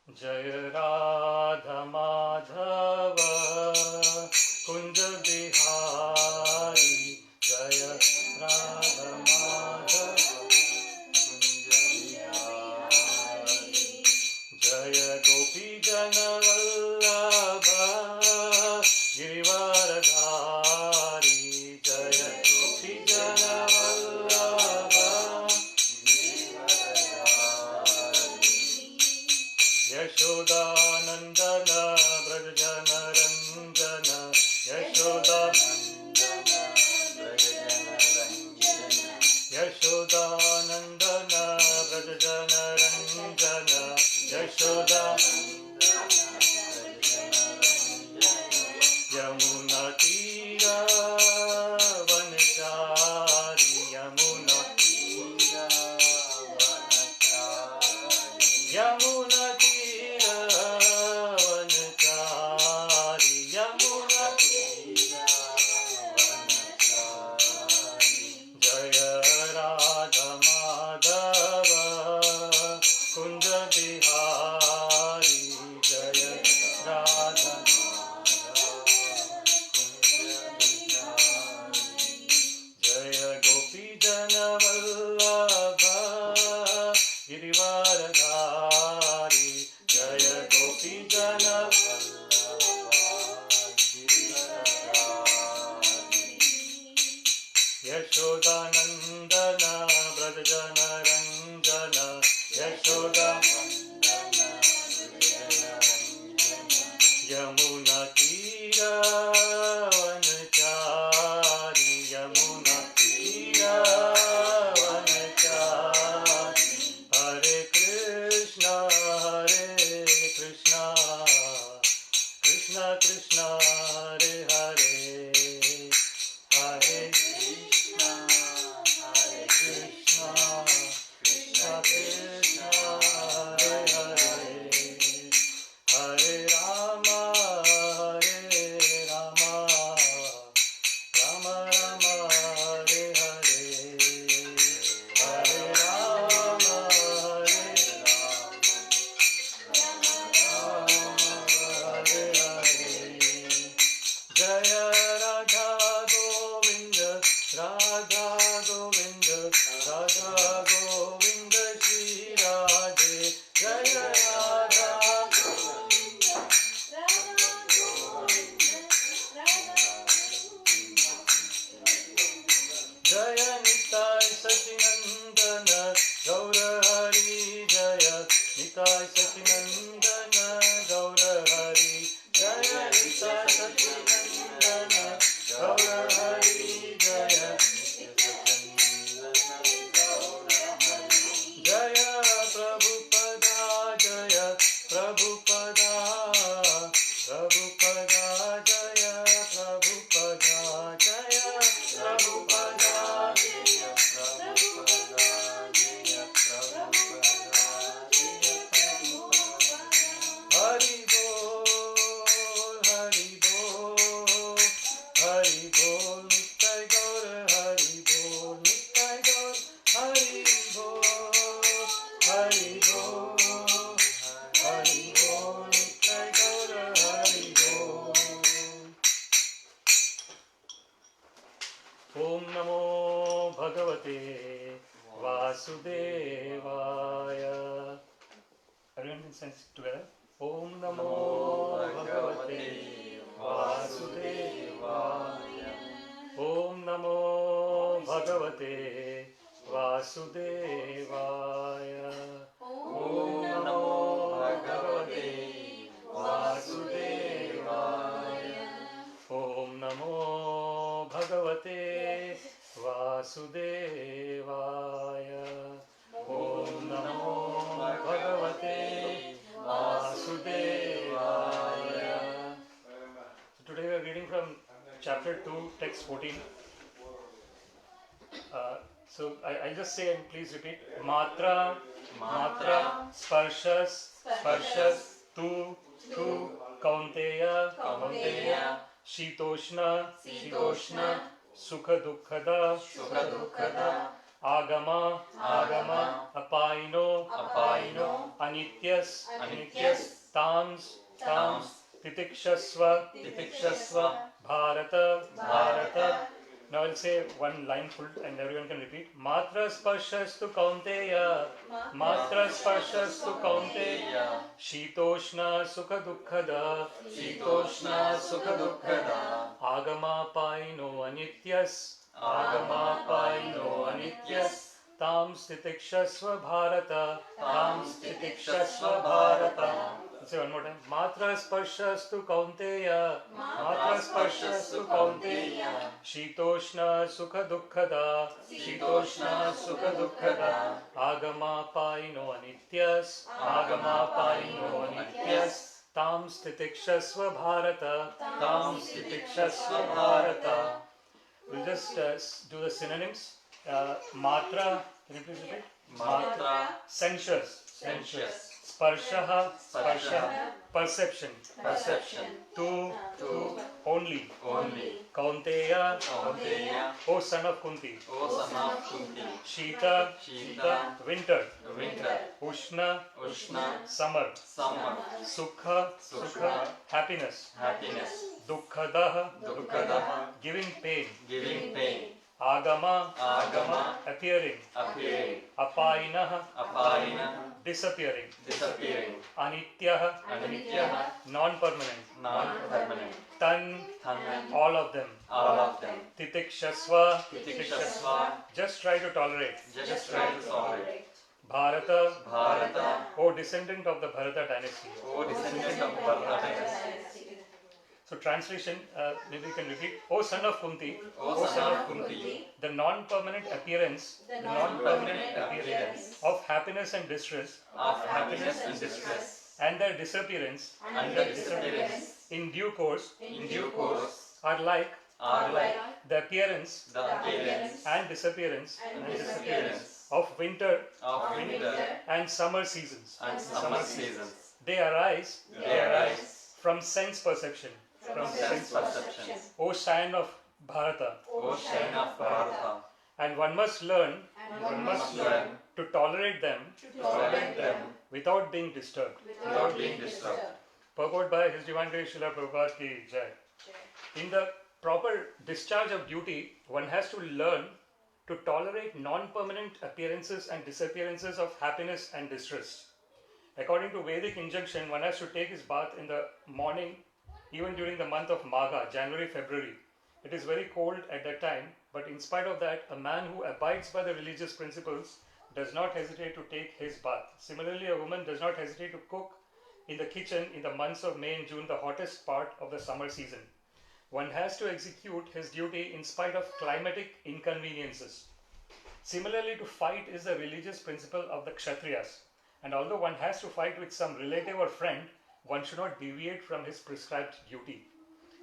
जय राधा माधव कुंज बिहारी, जय राधा माधव कुंज बिहारी, जय गोपी जन वल्लभ गिरिवरधारी, जय गोपी जन वल्लभ यशोदानंदन ब्रज जन रंजन, यशोदानंदन ब्रज जन रंजन, यशोदा यमुना तीर वनचारी, यमुना तीर वनचारी, यमुना तीर वनचारी, यमुना तीर वनचारी, जय राधा माधव कुंज बिहारी, जय राधा जन वल्लभ गिरिवरधारी, जय गोपी जन यशोदानंदन ब्रज जन रंजन, यशोदा यमुना तीर वनचारी, यमुना तीर वनचारी, हरे कृष्णा कृष्णा कृष्णा हरे हरे, हरे कृष्णा कृष्णा कृष्णा हरे हरे, हरे राम राम राम हरे हरे, हरे राम हरे हरे, जय राधा गोविंद राधा गोविंद राधा गोविंद श्री राधे, जय राधा जय निताय सचिनंदन गौर हरि, जय निताय सचिनंदन गौर हरि, जय निताय सचिनंदन गौर हरि, जय जय प्रभुपदा, जय प्रभुपदा, प्रभुपदा जय प्रभुपदा, जय प्रभुपदा, जय प्रभुपदा, जय प्रभुपदा, जय प्रभुपदा, हरि बोल हरि बोल हरि बोल नित्य गौर, हरि बोल नित्य गौर, हरि बोल हरि बोल हरि बोल नित्य गौर, हरि बोल। ओम नमो भगवते वासुदेवाय। Everyone can sing together. Om namo bhagavate vasudevaya. Om namo bhagavate vasudevaya. Om namo bhagavate vasudevaya. Om namo bhagavate vasudevaya. Om namo bhagavate vasudevaya. So today we are reading from chapter 2, text 14. So I'll just say and please repeat. Matra, matra, sparshas, sparshas, tu, kaunteya, kaunteya, shitoshna, shitoshna, sukha dukkhada, sukha dukkhada, Agama, Agama, Apaino, Apaino, Anityas, Anityas, Tams, Tams, Titikshasva, Titikshasva, Bharata, Bharata. Now I'll say one line full and everyone can repeat. Matra sparshastu kaunteya, Matra sparshastu kaunteya, Shitoshna sukha dukkhada, Shitoshna sukha dukkhada, Agama paino anityas, Agama paino anityas, Tams titikshasva bharata, Tams titikshasva bharata. Let's say one more time. Matra sparshastu kaunteya, Matra sparshastu kaunteya, Shitoshna sukha dukkhada, Shitoshna sukha dukkhada, Agama paino anityas, Agama paino anityas, Tams titikshasva bharata, Tams titikshasva bharata. We'll just do the synonyms. Matra, can you please repeat? Matra, Sensuous. sensuous, Sparshaha, Sparsha, perception. perception, Tu, only. only, Kaunteya, Kaunteya, O son of Kunti. O son of Kunti, Shita, Shita, winter. winter, Ushna, Ushna, summer. summer, Sukha, Sukha, happiness. happiness, Dukkhadaha, Dukkadaha, giving pain. giving pain, Agama, Agama, appearing. appearing, Apainaha, Apaina, disappearing. disappearing, Anityaha, Anityaha, non-permanent. non-permanent, Tan, Than, all of them. all of them, Titikshasva, Titikshasva, just try to tolerate. just try to tolerate, Bharata, Bharata, O descendant of the Bharata dynasty. O descendant of Bharata dynasty, So translation, maybe you can repeat. O son of Kunti, O son of Kunti, the non-permanent appearance non-permanent appearance of happiness and distress of happiness and distress, and their disappearance and the disappearance, in due course in due course, are like are like the appearance the appearance and disappearance and disappearance of winter of winter and summer seasons. and summer seasons. They arise They arise from sense perception. from sense perceptions, O sign of Bharata. O shrine of Bharata, And one must learn one must learn to tolerate them to tolerate them without being disturbed. without being disturbed. Purport by His Divine Grace Srila Prabhupada Ki Jai. In the proper discharge of duty, one has to learn to tolerate non-permanent appearances and disappearances of happiness and distress. According to Vedic injunction, one has to take his bath in the morning, even during the month of Magha, January, February. It is very cold at that time, but in spite of that, a man who abides by the religious principles does not hesitate to take his bath. Similarly, a woman does not hesitate to cook in the kitchen in the months of May and June, the hottest part of the summer season. One has to execute his duty in spite of climatic inconveniences. Similarly, to fight is the religious principle of the Kshatriyas. And although one has to fight with some relative or friend, one should not deviate from his prescribed duty.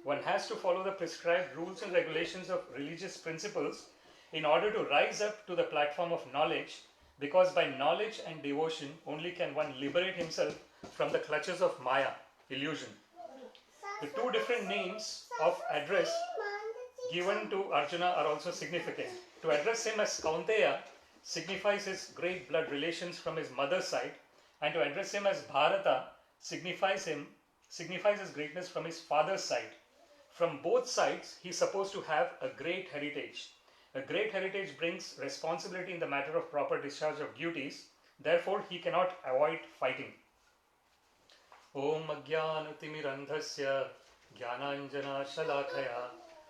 One has to follow the prescribed rules and regulations of religious principles in order to rise up to the platform of knowledge, because by knowledge and devotion only can one liberate himself from the clutches of Maya, illusion. The two different names of address given to Arjuna are also significant. To address him as Kaunteya signifies his great blood relations from his mother's side, and to address him as Bharata signifies his greatness from his father's side. From both sides, he is supposed to have a great heritage. A great heritage brings responsibility in the matter of proper discharge of duties. Therefore, he cannot avoid fighting. Om Ajnanaatimirandhasya Jnananjana Shalakaya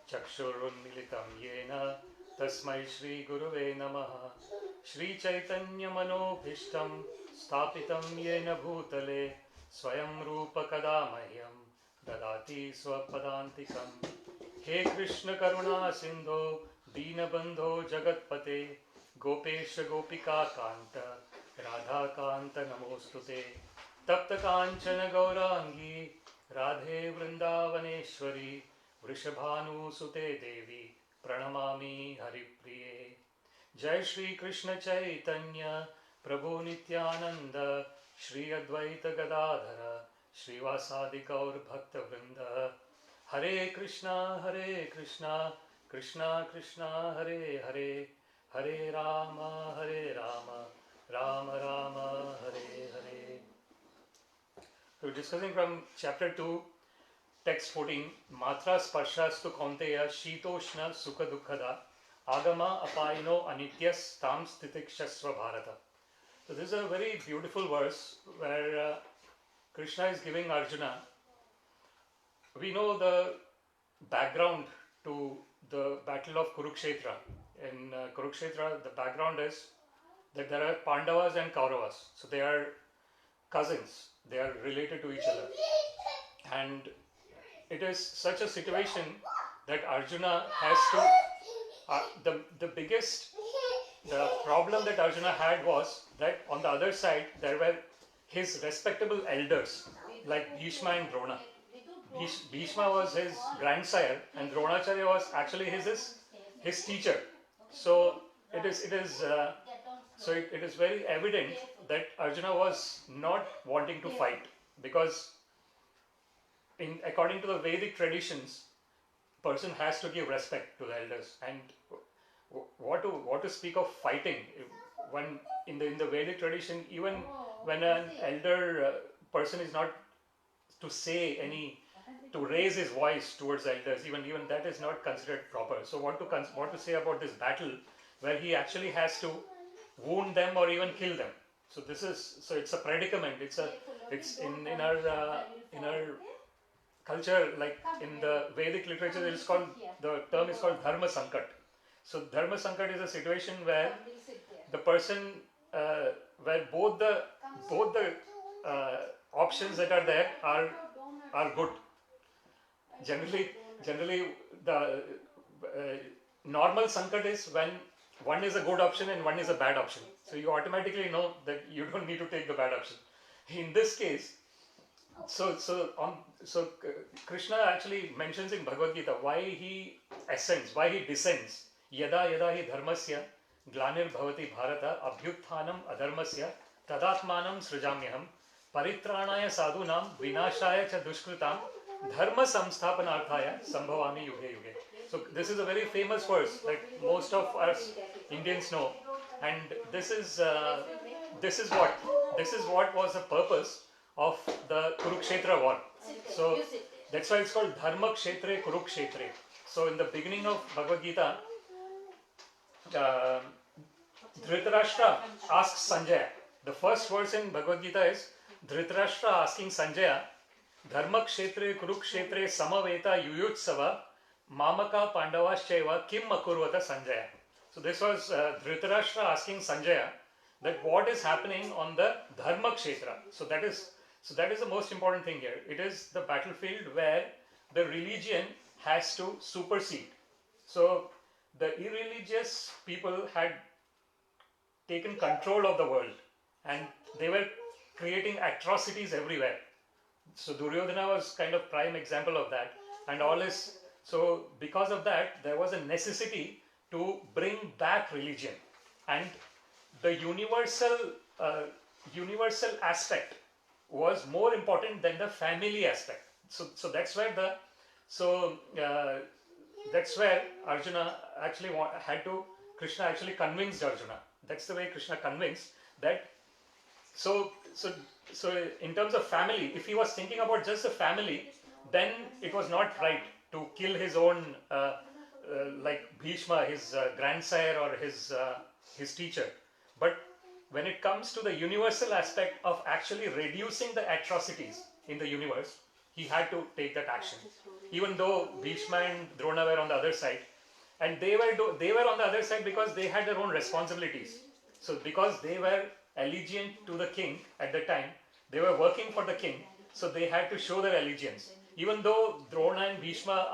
Chakshurunmilitam Yena Tasmai Shri Guruve Namaha. Shri Chaitanya Manobhishtam Stapitam Yena Bhutale Swayam Rupa Kadamahyam Dadati Swapadantikam. He Krishna Karuna Sindho Deenabandho Jagatpate Gopesha Gopika Kanta Radha Kanta Namostute Tapta Kanchana Gaurangi Radhe Vrindavaneshwari Vrishabhanu Sute Devi Pranamami Haripriye. Jai Shri Krishna Chaitanya Prabhu Nityananda Shri Advaita Gadadhara Srivasadi Gaur Bhakta Vrinda. Hare Krishna Krishna Krishna Hare Hare Hare Rama, Rama Rama, Hare Hare. So discussing from chapter 2, text 14, Matra Sparshas Kaunteya Shitoshna Sukha Dukkada Agama Apayino Anityas Tam Stitikshasva Bharata. So this is a very beautiful verse where Krishna is giving Arjuna. We know the background to the battle of Kurukshetra. In Kurukshetra, the background is that there are Pandavas and Kauravas. So they are cousins. They are related to each other. And it is such a situation that Arjuna has to... the problem that Arjuna had was that on the other side there were his respectable elders like Bhishma and Drona. Bhishma was his grandsire and Dronacharya was actually his teacher. So it is very evident that Arjuna was not wanting to fight, because according to the Vedic traditions, person has to give respect to the elders. And what to speak of fighting when in the Vedic tradition, even when an elder person is not to raise his voice towards the elders, even that is not considered proper. So what to say about this battle where he actually has to wound them or even kill them? So it's a predicament. It's in our culture, like in the Vedic literature, the term is called Dharma Sankat. So Dharma Sankat is a situation where the person, where both the options that are there are good. Generally, the normal Sankat is when one is a good option and one is a bad option. So you automatically know that you don't need to take the bad option. In this case, Krishna actually mentions in Bhagavad-Gita why he descends. Yada yada hi dharmasya glanir bhavati bharata abhyutthanam adharmasya tadatmanam srijamyaham paritranaya sadhunam vinashaya cha dushkritam dharma samsthapanarthaya sambhavami yuge yuge. So this is a very famous verse that most of us Indians know, and this is what was the purpose of the Kurukshetra war. So that's why it's called Dharma Kshetre Kurukshetre. So in the beginning of Bhagavad Gita, Dhritarashtra asks Sanjaya. The first verse in Bhagavad Gita is Dhritarashtra asking Sanjaya, Dharma Kshetre Kurukshetre Samaveta Yuyutsava Mamaka Pandavascheva Kim Akurvata Sanjaya. So this was Dhritarashtra asking Sanjaya that what is happening on the Dharma Kshetra. So that is the most important thing here. It is the battlefield where the religion has to supersede. So the irreligious people had taken control of the world and they were creating atrocities everywhere. So Duryodhana was kind of prime example of that, and so because of that there was a necessity to bring back religion, and the universal aspect was more important than the family aspect. So that's where Arjuna actually Krishna actually convinced Arjuna. That's the way Krishna convinced that. So in terms of family, if he was thinking about just the family, then it was not right to kill his own, like Bhishma, his grandsire or his teacher. But when it comes to the universal aspect of actually reducing the atrocities in the universe, he had to take that action. Even though Bhishma and Drona were on the other side, and they were on the other side because they had their own responsibilities. So because they were allegiant to the king at the time, they were working for the king, so they had to show their allegiance. Even though Drona and Bhishma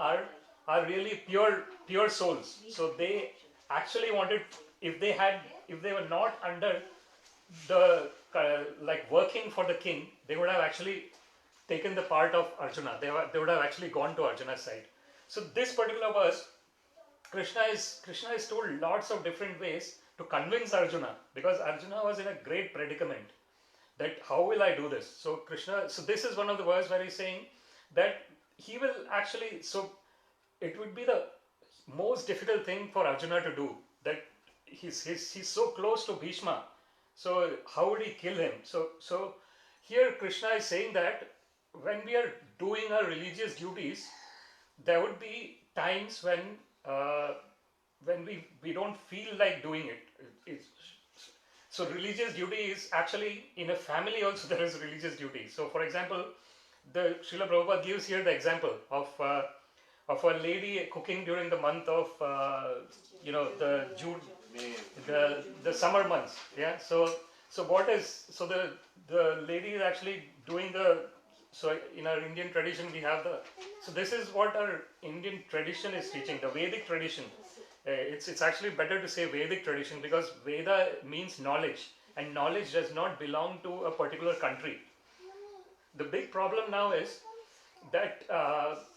are really pure souls, so they actually wanted, if they were not under the working for the king, they would have actually taken the part of Arjuna. They would have actually gone to Arjuna's side. So this particular verse, Krishna is told lots of different ways to convince Arjuna, because Arjuna was in a great predicament that how will I do this? So this is one of the verses where he's saying that he will actually, so it would be the most difficult thing for Arjuna to do, that he's so close to Bhishma. So how would he kill him? So here Krishna is saying that when we are doing our religious duties, there would be times uh, when we don't feel like doing it. So religious duty is actually in a family also there is religious duty. So for example, the Srila Prabhupada gives here the example of a lady cooking during the month of the June, the summer months. Yeah. So what is so the lady is actually doing so in our Indian tradition we have so this is what our Indian tradition is teaching, the Vedic tradition. It's actually better to say Vedic tradition because Veda means knowledge, and knowledge does not belong to a particular country. The big problem now is that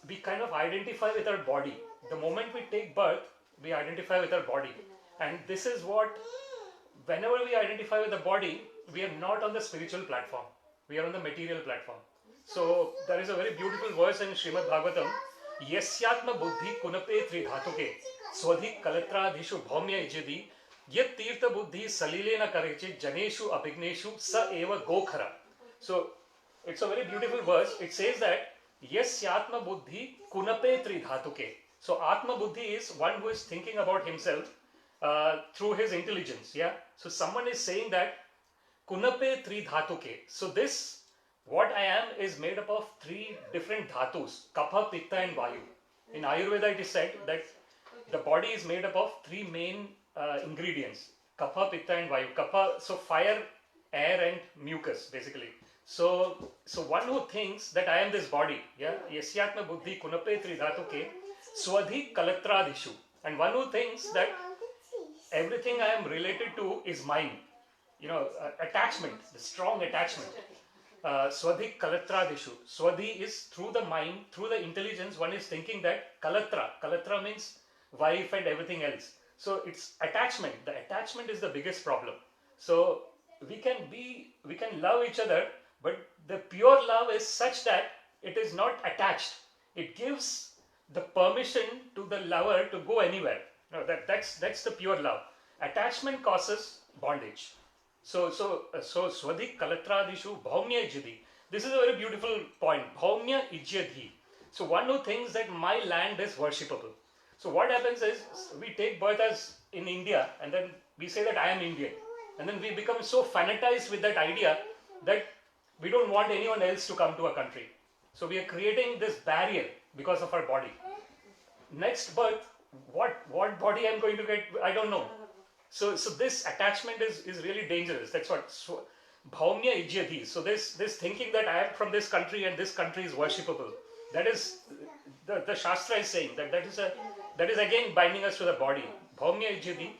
we kind of identify with our body. The moment we take birth, we identify with our body. And this is what, whenever we identify with the body, we are not on the spiritual platform. We are on the material platform. So there is a very beautiful verse in Srimad Bhagavatam. Yasyatma buddhi kunape tridhatuke swadhi kalatradhishu bhaumya ijyadi yat tirtha buddhi salilena kareche janeshu abhigneshu sa eva gokhara. So it's a very beautiful verse. It says that Yasyatma buddhi kunape tridhatuke. So Atma buddhi is one who is thinking about himself through his intelligence. Yeah. So someone is saying that kunape tridhatuke. So this what I am is made up of three different dhatus, kapha, pitta and vayu. In Ayurveda it is said that the body is made up of three main ingredients, kapha, pitta and vayu. Kapha, so fire, air and mucus basically. So one who thinks that I am this body, yeah, yasyatma buddhi kunape tridhatuke swadhi kalatradhishu. And one who thinks that everything I am related to is mine. Attachment, the strong attachment. Swadhi kalatradhishu. Swadhi is through the mind, through the intelligence, one is thinking that Kalatra means wife and everything else. So it's attachment. The attachment is the biggest problem. So we can love each other, but the pure love is such that it is not attached. It gives the permission to the lover to go anywhere. No, that's the pure love. Attachment causes bondage. So swadhi kalatradhishu bhaumya ijyadi. This is a very beautiful point. Bhaumya ijyadi. So one who thinks that my land is worshipable. So what happens is we take birth as in India and then we say that I am Indian. And then we become so fanatized with that idea that we don't want anyone else to come to our country. So we are creating this barrier because of our body. Next birth, what body I'm going to get, I don't know. So this attachment is really dangerous. That's what bhaumya ijyadi. So this thinking that I am from this country and this country is worshipable. That is the Shastra is saying that is again binding us to the body. Bhaumya ijyadi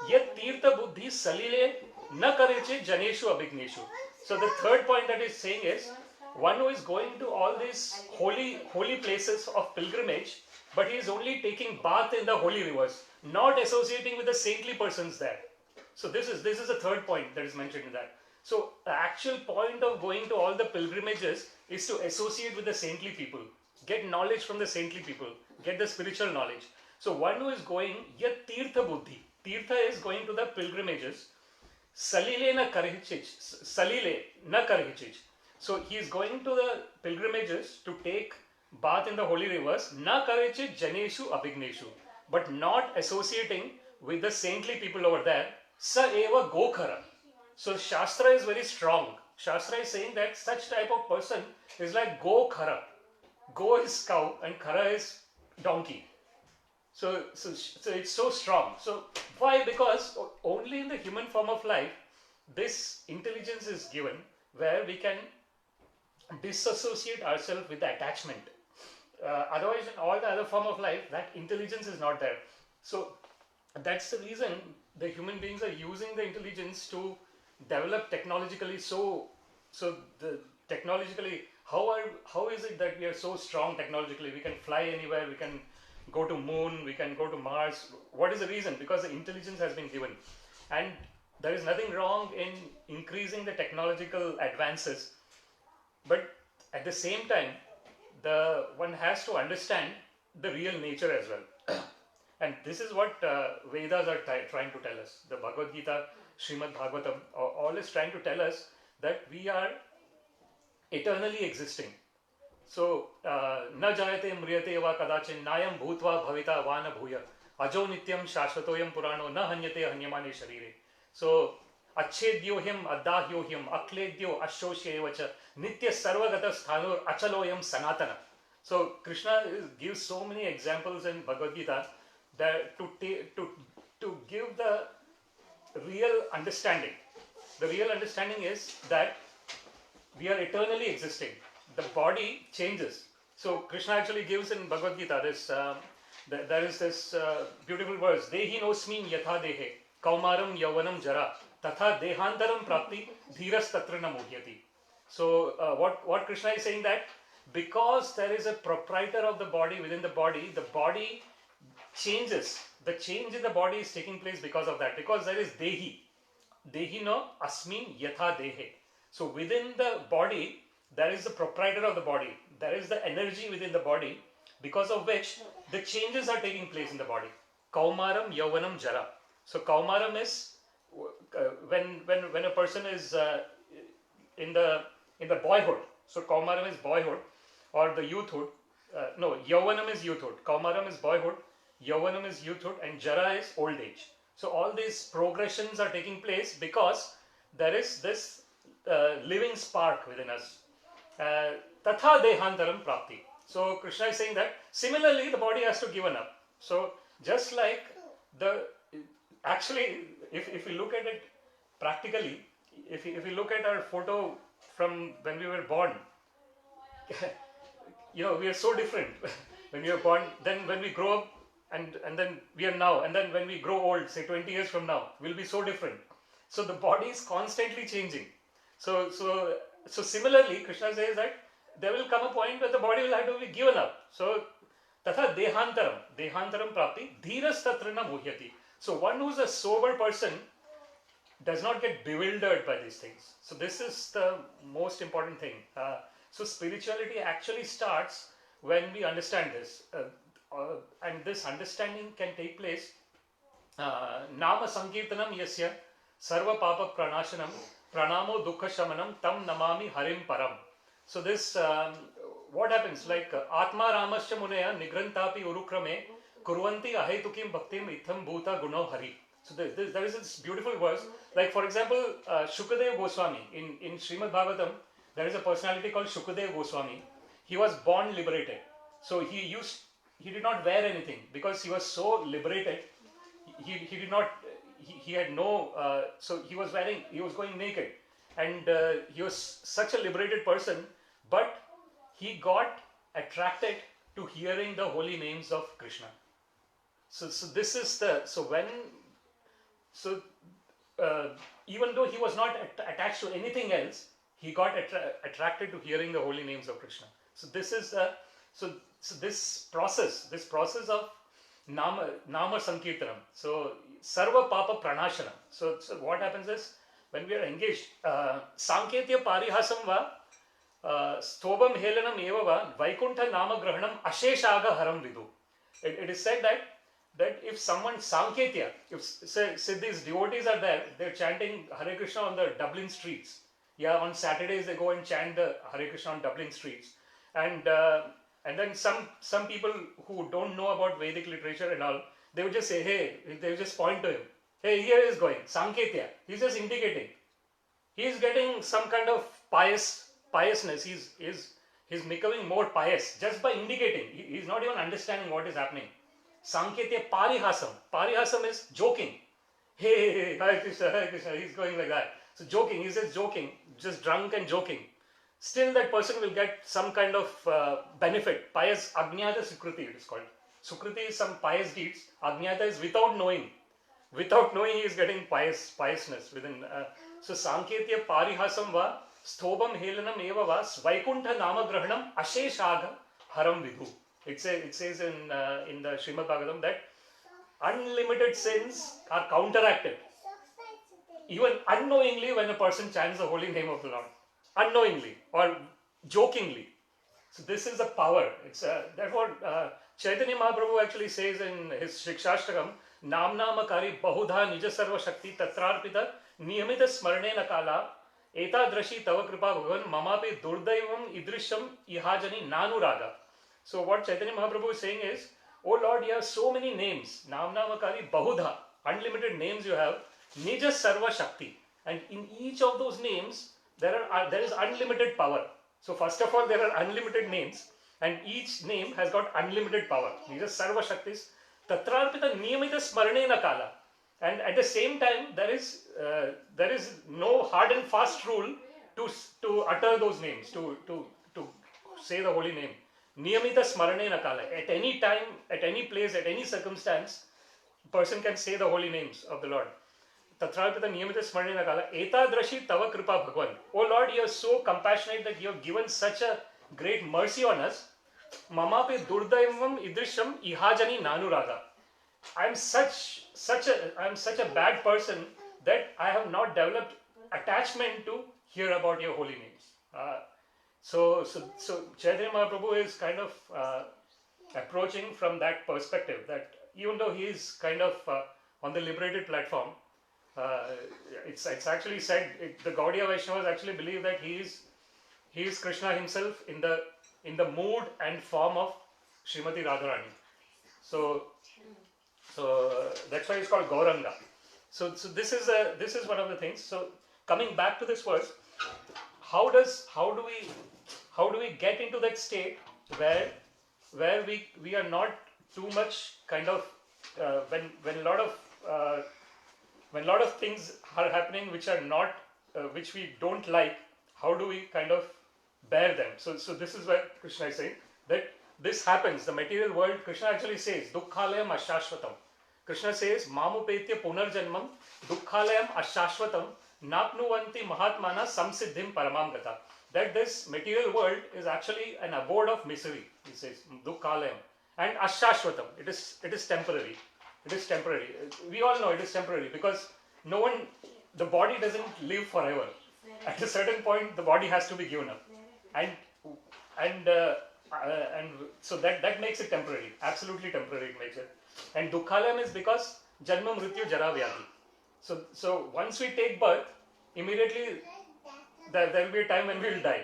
yat tirtha buddhi salile na kareche janeshu abhigneshu. So the third point that is saying is one who is going to all these holy places of pilgrimage, but he is only taking bath in the holy rivers, not associating with the saintly persons there. So this is the third point that is mentioned in that. So the actual point of going to all the pilgrimages is to associate with the saintly people, get knowledge from the saintly people, get the spiritual knowledge. So one who is going, yat tirtha buddhi. Tirtha is going to the pilgrimages. Salile na karhichich. Salile na karhichich. So he is going to the pilgrimages to take bath in the holy rivers. Na karhichich janeshu abhigneshu. But not associating with the saintly people over there. Sa eva gokhara. So Shastra is very strong. Shastra is saying that such type of person is like gokhara. Go is cow and khara is donkey. So it's so strong. So why? Because only in the human form of life, this intelligence is given where we can disassociate ourselves with the attachment. Otherwise, in all the other form of life, that intelligence is not there. So that's the reason the human beings are using the intelligence to develop technologically. So the technologically, how is it that we are so strong technologically? We can fly anywhere. We can go to moon. We can go to Mars. What is the reason? Because the intelligence has been given, and there is nothing wrong in increasing the technological advances, but at the same time, one has to understand the real nature as well. And this is what Vedas are trying to tell us. The Bhagavad-Gita, Srimad Bhagavatam, all is trying to tell us that we are eternally existing. So, na jayate mriyate va kadachin nayam bhutva bhavita va na bhuya ajo nityam shashvatoyam purano na hanyate hanyamane sharire. So, अच्छेद्योह्यम अद्दाह्योह्यम अक्लेद्यो अशोष्येवच nitya sarvagata sthanur achaloyam sanatana. So Krishna gives so many examples in Bhagavad Gita that to give the real understanding. The real understanding is that we are eternally existing. The body changes. So Krishna actually gives in Bhagavad Gita this. There is this beautiful verse. Dehi nosmin yatha dehe kaumaram yauvanam jara tatha dehantaram prapti dhiras tatra na muhyati. So what Krishna is saying that because there is a proprietor of the body within the body changes. The change in the body is taking place because of that. Because there is dehi. Dehi no asmin yatha dehe. So within the body, there is the proprietor of the body. There is the energy within the body because of which the changes are taking place in the body. Kaumaram yauvanam jara. So kaumaram is when a person is in the boyhood. So kaumaram is boyhood or the youthhood. No, yauvanam is youthhood. Kaumaram is boyhood. Yauvanam is youthhood and jara is old age. So all these progressions are taking place because there is this living spark within us. Tatha dehantaram prapti. So Krishna is saying that similarly the body has to given up. So just like actually if we look at it practically, if we look at our photo from when we were born, we are so different when we are born. Then when we grow up and then we are now, and then when we grow old, say 20 years from now, we'll be so different. So the body is constantly changing. So similarly, Krishna says that there will come a point where the body will have to be given up. So tatha dehantaram prapti dhiras tatra na muhyati. So one who's a sober person does not get bewildered by these things. So this is the most important thing. So spirituality actually starts when we understand this. And this understanding can take place. Nama Sankirtanam yasya sarva papa pranashanam pranamo dukkha shamanam tam namami harim param. So this, what happens? Like Atma Ramascha Muneya Nigrantapi Urukrame Kurvanti Ahetukim Bhaktim Itham Bhuta Guno Hari. So there is this beautiful verse. Like for example, Shukadeva Goswami in Srimad Bhagavatam, there is a personality called Shukadeva Goswami. He was born liberated. So he did not wear anything because he was so liberated. He did not. He had no. So he was going naked, and he was such a liberated person. But he got attracted to hearing the holy names of Krishna. So this is even though he was not attached to anything else, he got attracted to hearing the holy names of Krishna. So this is this process of Nama Sankirtanam. So Sarva Papa Pranashanam. So what happens is when we are engaged, Sanketya Parihasam va Stobam Helanam eva va Vaikuntha Nama Grahanam Asheshaga Haram Vidu. It is said that if someone Sanketya, if say these devotees are there, they're chanting Hare Krishna on the Dublin streets. Yeah, on Saturdays they go and chant the Hare Krishna on Dublin streets. And then some people who don't know about Vedic literature and all, they would just say, hey, they would just point to him. Hey, here he is going, Sanketya. He's just indicating. He's getting some kind of piousness. He's becoming more pious just by indicating. He's not even understanding what is happening. Sanketya Parihasam. Parihasam is joking. Hey, Hare Krishna, he's going like that. So joking, he's just joking, just drunk and joking. Still that person will get some kind of benefit. Pious Agnyata Sukriti it is called. Sukriti is some pious deeds. Agnyata is without knowing. Without knowing he is getting piousness within. So Sanketya Parihasam va Sthobam Helanam eva va Vaikuntha Nama Grahanam Asheshaga Haram Vidhu. It says in the Srimad Bhagavatam that unlimited sins are counteracted. Even unknowingly when a person chants the holy name of the Lord. Unknowingly or jokingly. So this is the power. It's therefore Chaitanya Mahaprabhu actually says in his Shikshashtakam, Namnamakari Bahudha Nija Sarva Shakti Tatrarpita Niyamita Smarnena Kala Etadrashi Tava Kripa Bhagavan Mamapi Durdaivam Idrisham Ihajani Nanuraga. So what Chaitanya Mahaprabhu is saying is, oh Lord, you have so many names. Namnamakari Bahudha, unlimited names you have. Nija Sarva Shakti. And in each of those names, there is unlimited power. So first of all, there are unlimited names, and each name has got unlimited power. These are Sarva Shaktis. Tatrarpita Niyamita Smarnena Kala. And at the same time, there is no hard and fast rule to utter those names, to say the holy name. Niyamita Smarnena Kala. At any time, at any place, at any circumstance, a person can say the holy names of the Lord. Tatrarpita Niyamita Smarnena Kala Etadrashi Tava Kripa Bhagwan. Oh Lord, you are so compassionate that you have given such a great mercy on us. Mamapi Durdaivam Idrisham Ihajani Nanuraga. I am such a bad person that I have not developed attachment to hear about your holy names. So Chaitanya Mahaprabhu is kind of approaching from that perspective, that even though he is kind of on the liberated platform, it's actually said, the Gaudiya Vaishnavas actually believe that he is Krishna himself in the mood and form of Srimati Radharani. So that's why it's called Gauranga. So this is one of the things. So coming back to this verse, how do we get into that state where we are not too much kind of when a lot of things are happening which are not which we don't like, how do we kind of bear them? So this is where Krishna is saying that this happens. The material world, Krishna actually says, Dukkhalayam Ashashvatam. Krishna says, Mamupetya Punarjanmam Dukkhalayam Ashashvatam Napnuvanti Mahatmana Samsiddhim Paramam Gata. That this material world is actually an abode of misery, he says, Dukkhalayam. And Ashashvatam, it is temporary. It is temporary. We all know it is temporary because the body doesn't live forever. At a certain point, the body has to be given up, and so that makes it temporary. Absolutely temporary it makes it. And Dukkhalayam is because Janma Mrityu Jara Vyadhi. So once we take birth, immediately there will be a time when we will die.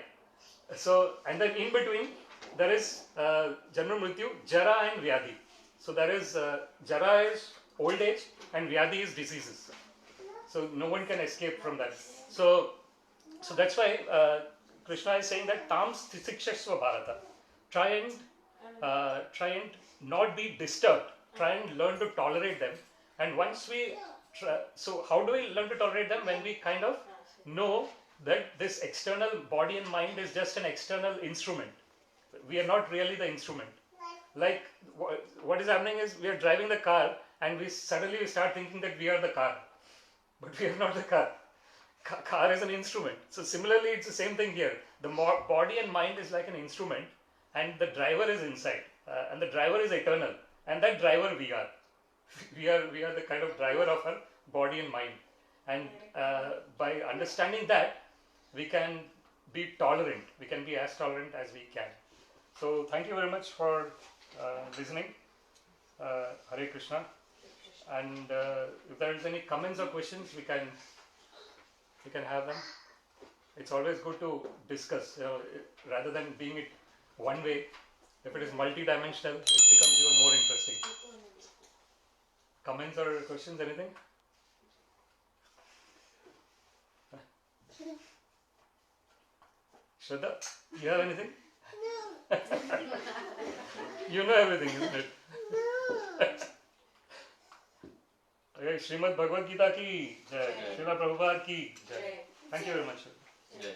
So and then in between there is Janma Mrityu, Jara and Vyadhi. So there is Jara is old age and Vyadhi is diseases. So no one can escape from that. So that's why Krishna is saying that Tam Sthitsikshasva Bharata. Try and not be disturbed. Try and learn to tolerate them. And once we so how do we learn to tolerate them? When we kind of know that this external body and mind is just an external instrument. We are not really the instrument. Like what is happening is we are driving the car and we suddenly start thinking that we are the car, but we are not the car. Car is an instrument. So similarly, it's the same thing here. The body and mind is like an instrument, and the driver is inside, and the driver is eternal, and that driver we are. We are the kind of driver of our body and mind, and by understanding that, we can be tolerant. We can be as tolerant as we can. So thank you very much for listening. Hare Krishna. And if there is any comments or questions, we can have them. It's always good to discuss, rather than being it one way. If it is multi-dimensional, it becomes even more interesting. Comments or questions, anything? Shraddha, you have anything? No. You know everything, isn't it? Okay, Srimad Bhagavad-Gita ki jai. Srila Prabhupada ki jai. Thank you very much. Jai.